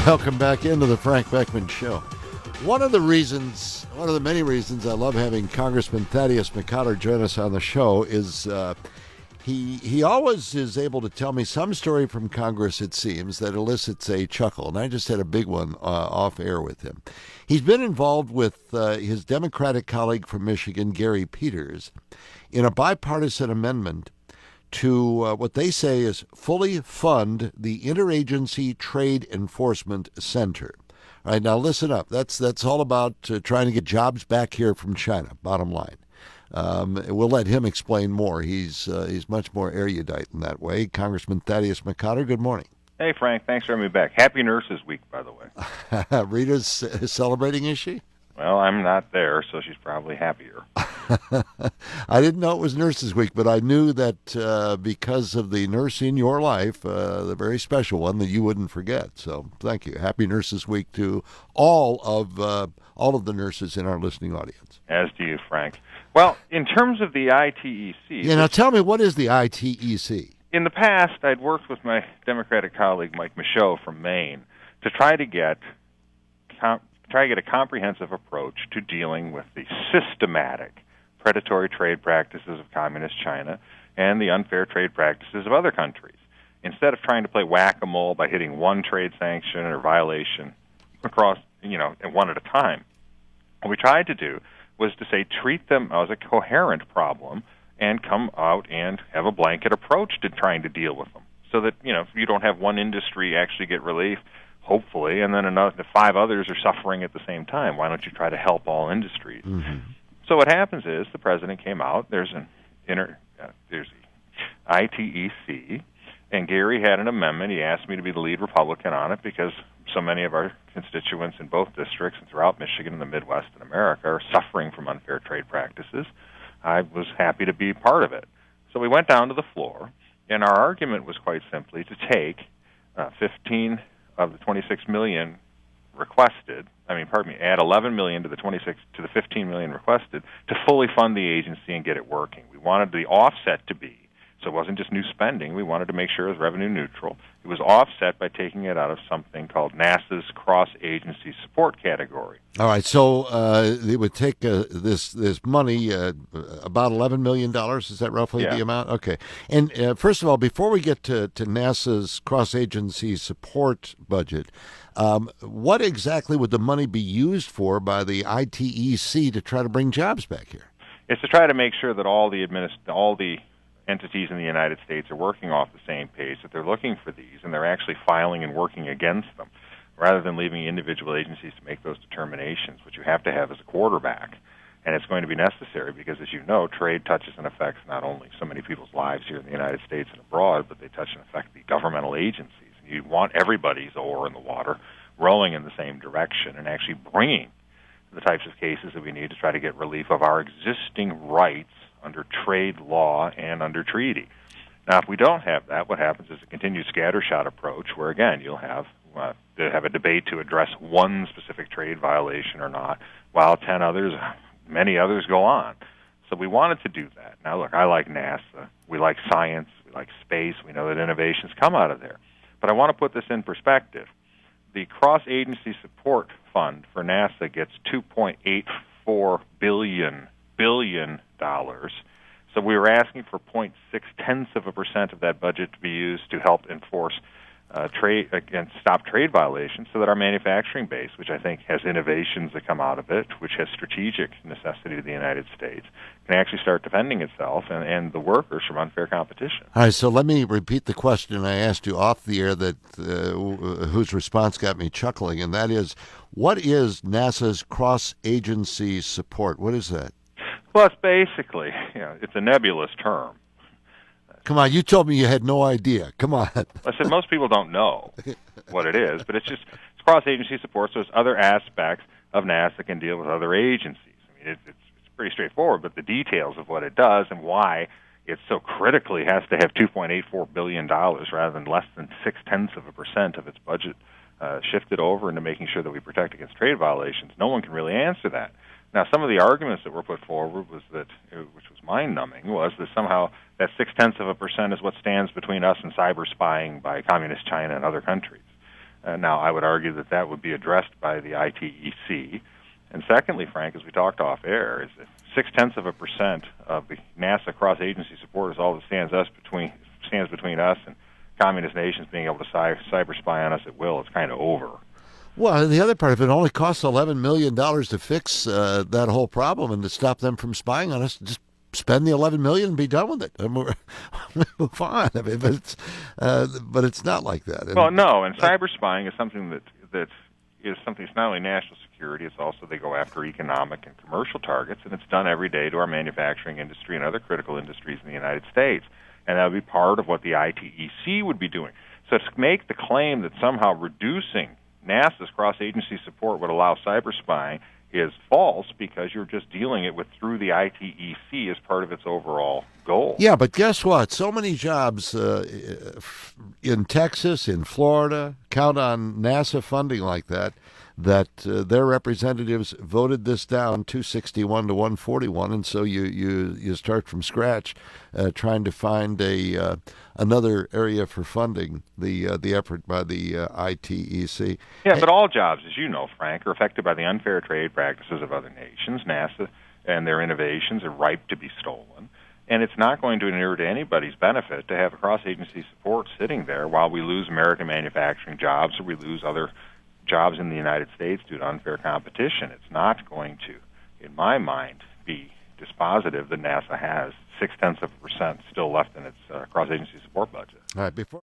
Welcome back into the Frank Beckmann Show. One of the many reasons I love having Congressman Thaddeus McCotter join us on the show is he always is able to tell me some story from Congress, it seems, that elicits a chuckle. And I just had a big one off air with him. He's been involved with his Democratic colleague from Michigan, Gary Peters, in a bipartisan amendment to what they say is fully fund the Interagency Trade Enforcement Center. All right, now listen up. That's all about trying to get jobs back here from China, bottom line. We'll let him explain more. He's much more erudite in that way. Congressman Thaddeus McCotter, good morning. Hey, Frank. Thanks for having me back. Happy Nurses Week, by the way. Rita's celebrating, is she? Well, I'm not there, so she's probably happier. I didn't know it was Nurses Week, but I knew that because of the nurse in your life, the very special one that you wouldn't forget. So thank you. Happy Nurses Week to all of the nurses in our listening audience. As do you, Frank. Well, in terms of the ITEC... Yeah, now tell me, what is the ITEC? In the past, I'd worked with my Democratic colleague, Mike Michaud from Maine, to try to get a comprehensive approach to dealing with the systematic predatory trade practices of Communist China and the unfair trade practices of other countries. Instead of trying to play whack-a-mole by hitting one trade sanction or violation across, one at a time, what we tried to do was to say treat them as a coherent problem and come out and have a blanket approach to trying to deal with them, so that if you don't have one industry actually get relief, hopefully, and then another 5 others are suffering at the same time. Why don't you try to help all industries? Mm-hmm. So what happens is the president came out. There's the ITEC, and Gary had an amendment. He asked me to be the lead Republican on it because so many of our constituents in both districts and throughout Michigan and the Midwest in America are suffering from unfair trade practices. I was happy to be part of it. So we went down to the floor, and our argument was quite simply to take 15 of the 26 million requested, add 11 million to the 15 million requested to fully fund the agency and get it working. We wanted the offset to be, so it wasn't just new spending, we wanted to make sure it was revenue neutral. It was offset by taking it out of something called NASA's cross-agency support category. All right, so they would take this money, about $11 million, is that roughly the amount? Okay. And first of all, before we get to NASA's cross-agency support budget, what exactly would the money be used for by the ITEC to try to bring jobs back here? It's to try to make sure that all the entities in the United States are working off the same page, that they're looking for these, and they're actually filing and working against them, rather than leaving individual agencies to make those determinations, which you have to have as a quarterback. And it's going to be necessary because, as you know, trade touches and affects not only so many people's lives here in the United States and abroad, but they touch and affect the governmental agencies. And you want everybody's oar in the water rowing in the same direction and actually bringing the types of cases that we need to try to get relief of our existing rights under trade law and under treaty. Now, if we don't have that, what happens is a continued scattershot approach where, again, you'll have a debate to address one specific trade violation or not, while many others go on. So we wanted to do that. Now, look, I like NASA. We like science. We like space. We know that innovations come out of there. But I want to put this in perspective. The Cross-Agency Support Fund for NASA gets $2.84 billion. So we were asking for 0.6% of that budget to be used to help enforce trade and stop trade violations, so that our manufacturing base, which I think has innovations that come out of it, which has strategic necessity to the United States, can actually start defending itself and the workers from unfair competition. All right, so let me repeat the question I asked you off the air that whose response got me chuckling, and that is, what is NASA's cross-agency support? What is that? Well, it's basically, it's a nebulous term. Come on, you told me you had no idea. Come on. I said most people don't know what it is, but it's cross-agency support, so it's other aspects of NASA can deal with other agencies. It's pretty straightforward, but the details of what it does and why it so critically has to have $2.84 billion rather than less than 0.6% of its budget shifted over into making sure that we protect against trade violations, no one can really answer that. Now, some of the arguments that were put forward was that, which was mind-numbing, was that somehow that 0.6% is what stands between us and cyber spying by Communist China and other countries. Now, I would argue that that would be addressed by the ITEC. And secondly, Frank, as we talked off air, is that 0.6% of the NASA cross-agency support is all that stands between us and communist nations being able to cyber spy on us at will. It's kind of over. Well, the other part of it only costs $11 million to fix that whole problem and to stop them from spying on us. Just spend the $11 million and be done with it, and we move on. I mean, but it's not like that. And, well, no, and cyber spying is something that is something that's not only national security, it's also they go after economic and commercial targets, and it's done every day to our manufacturing industry and other critical industries in the United States. And that would be part of what the ITEC would be doing. So to make the claim that somehow reducing NASA's cross-agency support would allow cyber spying is false, because you're just dealing it with through the ITEC as part of its overall goal. Yeah, but guess what? So many jobs in Texas, in Florida, count on NASA funding like that, that their representatives voted this down 261 to 141, and so you start from scratch trying to find another area for funding the effort by the ITEC. Yeah, but all jobs, as you know, Frank, are affected by the unfair trade practices of other nations. NASA and their innovations are ripe to be stolen, and it's not going to inure to anybody's benefit to have a cross-agency support sitting there while we lose American manufacturing jobs or we lose other jobs in the United States due to unfair competition. It's not going to, in my mind, be dispositive that NASA has 0.6% still left in its cross-agency support budget. All right, before